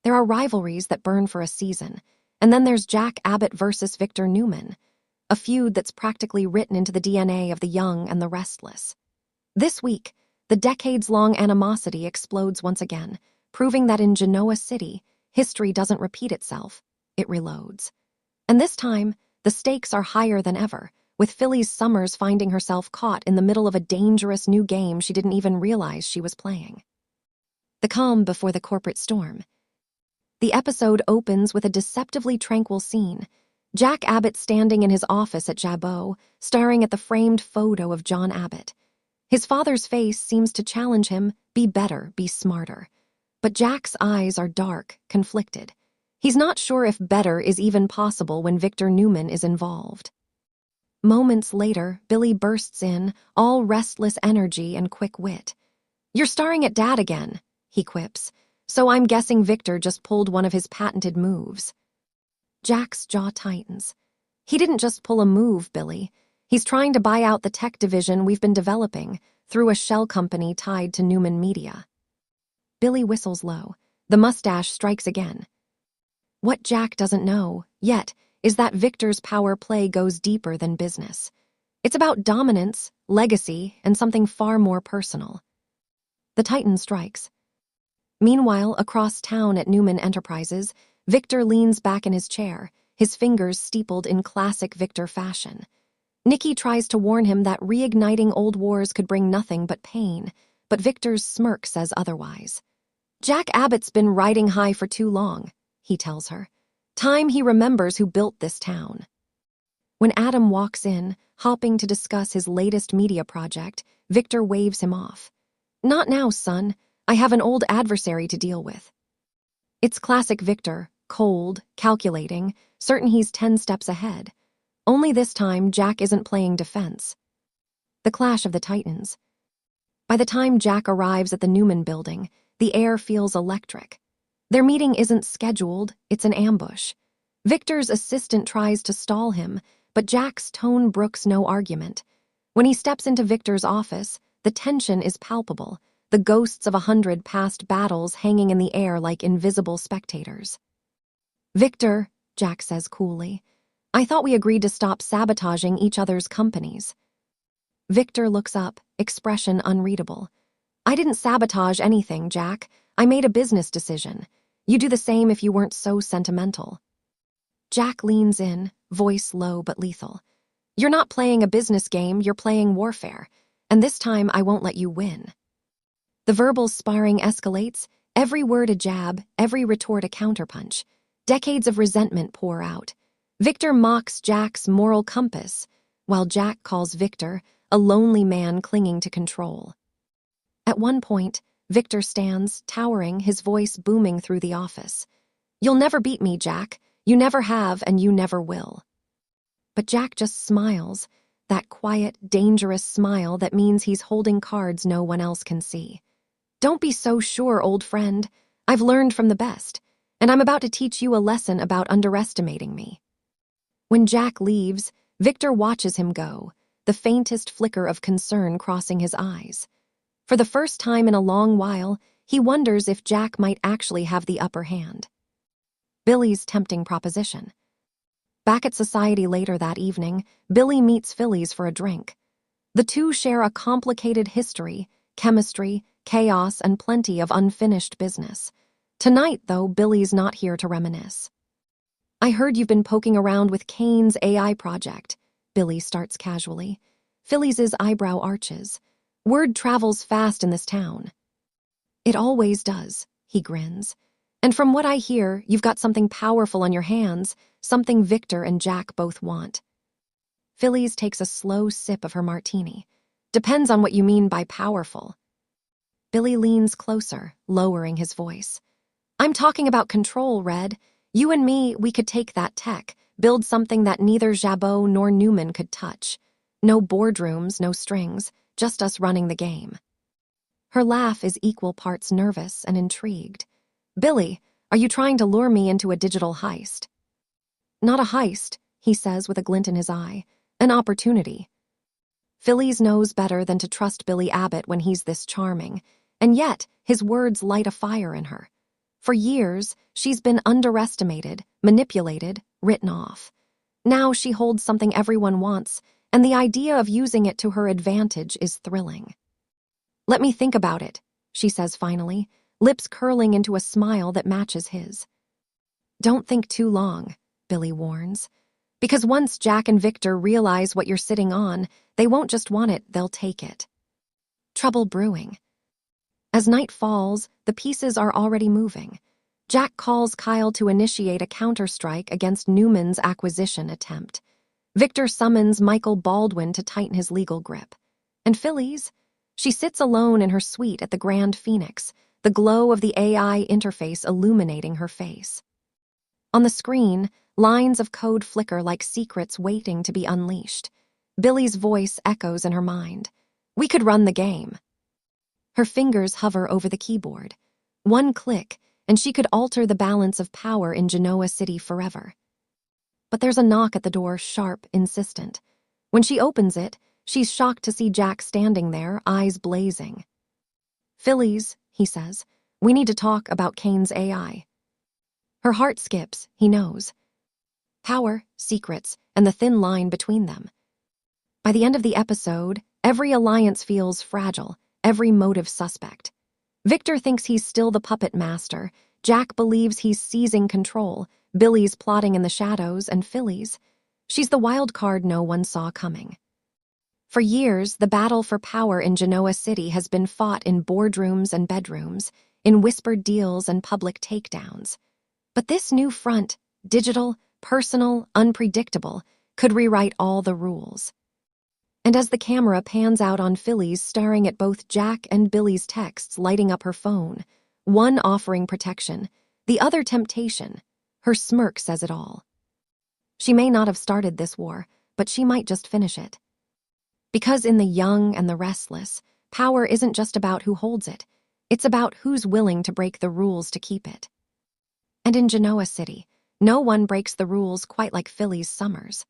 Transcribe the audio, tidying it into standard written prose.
There are rivalries that burn for a season, and then there's Jack Abbott versus Victor Newman, a feud that's practically written into the DNA of the young and the restless. This week, the decades-long animosity explodes once again, proving that in Genoa City, history doesn't repeat itself, it reloads. And this time, the stakes are higher than ever, with Phyllis Summers finding herself caught in the middle of a dangerous new game she didn't even realize she was playing. The calm before the corporate storm. The episode opens with a deceptively tranquil scene. Jack Abbott standing in his office at Jabot, staring at the framed photo of John Abbott. His father's face seems to challenge him, be better, be smarter. But Jack's eyes are dark, conflicted. He's not sure if better is even possible when Victor Newman is involved. Moments later, Billy bursts in, all restless energy and quick wit. "You're starring at Dad again," he quips. "So I'm guessing Victor just pulled one of his patented moves." Jack's jaw tightens. "He didn't just pull a move, Billy. He's trying to buy out the tech division we've been developing through a shell company tied to Newman Media." Billy whistles low. The mustache strikes again. What Jack doesn't know, yet, is that Victor's power play goes deeper than business. It's about dominance, legacy, and something far more personal. The Titan strikes. Meanwhile, across town at Newman Enterprises, Victor leans back in his chair, his fingers steepled in classic Victor fashion. Nikki tries to warn him that reigniting old wars could bring nothing but pain, but Victor's smirk says otherwise. "Jack Abbott's been riding high for too long," he tells her. "Time he remembers who built this town." When Adam walks in, hopping to discuss his latest media project, Victor waves him off. "Not now, son. I have an old adversary to deal with." It's classic Victor, cold, calculating, certain he's 10 steps ahead. Only this time, Jack isn't playing defense. The clash of the Titans. By the time Jack arrives at the Newman building, the air feels electric. Their meeting isn't scheduled, it's an ambush. Victor's assistant tries to stall him, but Jack's tone brooks no argument. When he steps into Victor's office, the tension is palpable, the ghosts of 100 past battles hanging in the air like invisible spectators. "Victor," Jack says coolly, "I thought we agreed to stop sabotaging each other's companies." Victor looks up, expression unreadable. "I didn't sabotage anything, Jack. I made a business decision. You do the same if you weren't so sentimental." Jack leans in, voice low but lethal. "You're not playing a business game, you're playing warfare, and this time I won't let you win." The verbal sparring escalates, every word a jab, every retort a counterpunch. Decades of resentment pour out. Victor mocks Jack's moral compass, while Jack calls Victor a lonely man clinging to control. At one point, Victor stands, towering, his voice booming through the office. "You'll never beat me, Jack. You never have, and you never will." But Jack just smiles, that quiet, dangerous smile that means he's holding cards no one else can see. "Don't be so sure, old friend. I've learned from the best, and I'm about to teach you a lesson about underestimating me." When Jack leaves, Victor watches him go, the faintest flicker of concern crossing his eyes. For the first time in a long while, he wonders if Jack might actually have the upper hand. Billy's tempting proposition. Back at Society later that evening, Billy meets Phyllis for a drink. The two share a complicated history, chemistry, chaos, and plenty of unfinished business. Tonight, though, Billy's not here to reminisce. "I heard you've been poking around with Kane's AI project," Billy starts casually. Phyllis's eyebrow arches. "Word travels fast in this town." "It always does," he grins. "And from what I hear, you've got something powerful on your hands, something Victor and Jack both want." Phyllis takes a slow sip of her martini. "Depends on what you mean by powerful." Billy leans closer, lowering his voice. "I'm talking about control, Red. You and me, we could take that tech, build something that neither Jabot nor Newman could touch. No boardrooms, no strings, just us running the game." Her laugh is equal parts nervous and intrigued. "Billy, are you trying to lure me into a digital heist?" "Not a heist," he says with a glint in his eye. "An opportunity." Phyllis knows better than to trust Billy Abbott when he's this charming, and yet his words light a fire in her. For years, she's been underestimated, manipulated, written off. Now she holds something everyone wants, and the idea of using it to her advantage is thrilling. "Let me think about it," she says finally, lips curling into a smile that matches his. "Don't think too long," Billy warns. "Because once Jack and Victor realize what you're sitting on, they won't just want it, they'll take it." Trouble brewing. As night falls, the pieces are already moving. Jack calls Kyle to initiate a counterstrike against Newman's acquisition attempt. Victor summons Michael Baldwin to tighten his legal grip. And Phyllis? She sits alone in her suite at the Grand Phoenix, the glow of the AI interface illuminating her face. On the screen, lines of code flicker like secrets waiting to be unleashed. Billy's voice echoes in her mind. "We could run the game." Her fingers hover over the keyboard. One click, and she could alter the balance of power in Genoa City forever. But there's a knock at the door, sharp, insistent. When she opens it, she's shocked to see Jack standing there, eyes blazing. "Phyllis," he says, "we need to talk about Kane's AI." Her heart skips, he knows. Power, secrets, and the thin line between them. By the end of the episode, every alliance feels fragile, every motive suspect. Victor thinks he's still the puppet master. Jack believes he's seizing control. Billy's plotting in the shadows, and Phyllis, she's the wild card no one saw coming. For years, the battle for power in Genoa City has been fought in boardrooms and bedrooms, in whispered deals and public takedowns. But this new front, digital, personal, unpredictable, could rewrite all the rules. And as the camera pans out on Phyllis staring at both Jack and Billy's texts lighting up her phone, one offering protection, the other temptation, her smirk says it all. She may not have started this war, but she might just finish it. Because in the young and the restless, power isn't just about who holds it, it's about who's willing to break the rules to keep it. And in Genoa City, no one breaks the rules quite like Phyllis Summers.